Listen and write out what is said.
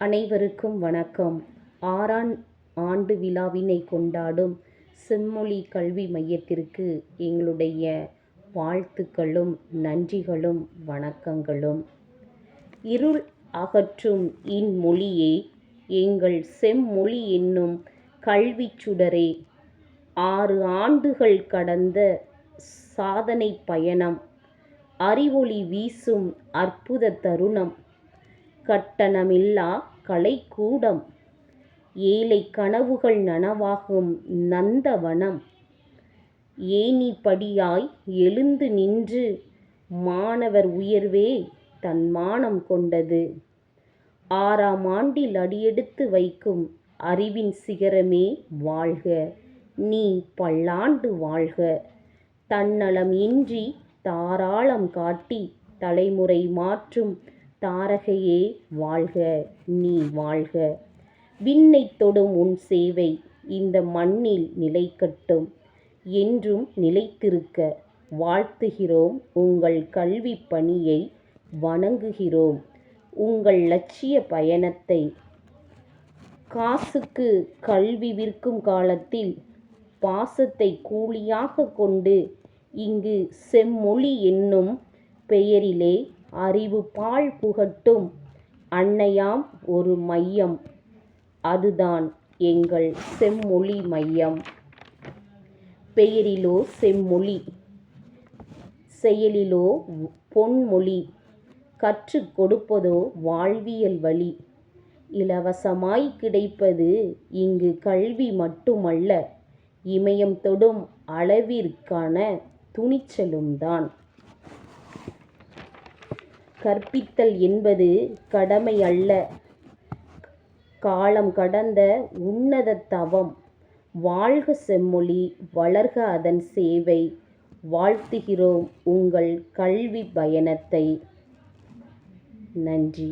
அனைவருக்கும் வணக்கம். 6ஆம் ஆண்டு விழாவினை கொண்டாடும் செம்மொழி கல்வி மையத்திற்கு எங்களுடைய வாழ்த்துக்களும் நன்றிகளும் வணக்கங்களும். இருள் அகற்றும் இன்மொழியே, எங்கள் செம்மொழி என்னும் கல்விச் சுடரே, 6 ஆண்டுகள் கடந்த சாதனை பயணம், அறிவொளி வீசும் அற்புத தருணம், கட்டணமில்லா கலைக்கூடம், ஏழை கனவுகள் நனவாகும் நந்தவனம், ஏணிப்படியாய் எழுந்து நின்று மாணவர் உயர்வே தன்மானம் கொண்டது. 6ஆம் ஆண்டில் அடியெடுத்து வைக்கும் அறிவின் சிகரமே வாழ்க, நீ பல்லாண்டு வாழ்க. தன்னலம் இன்றி தாராளம் காட்டி தலைமுறை மாற்றும் தாரகையே வாழ்க, நீ வாழ்க. விண்ணைத் தொடும் உன் சேவை இந்த மண்ணில் நிலைக்கட்டும், என்றும் நிலைத்திருக்க வாழ்த்துகிறோம். உங்கள் கல்விப் பணியை வணங்குகிறோம். உங்கள் லட்சிய பயணத்தை காசுக்கு கல்வி விற்கும் காலத்தில் பாசத்தை கூலியாக கொண்டு இங்கு செம்மொழி என்னும் பெயரிலே அறிவு பால் புகட்டும் அன்னையாம் ஒரு மையம், அதுதான் எங்கள் செம்மொழி மையம். பெயரிலோ செம்மொழி, செயலிலோ பொன்மொழி, கற்றுக் கொடுப்பதோ வாழ்வியல் வழி. இலவசமாய் கிடைப்பது இங்கு கல்வி மட்டுமல்ல, இமயம் தொடும் அளவிற்கான துணிச்சலும்தான். கற்பித்தல் என்பது கடமை அல்ல, காலம் கடந்த உன்னத தவம். வாழ்க செம்மொழி, வளர்க அதன் சேவை. வாழ்த்துகிறோம் உங்கள் கல்வி பயணத்தை. நன்றி.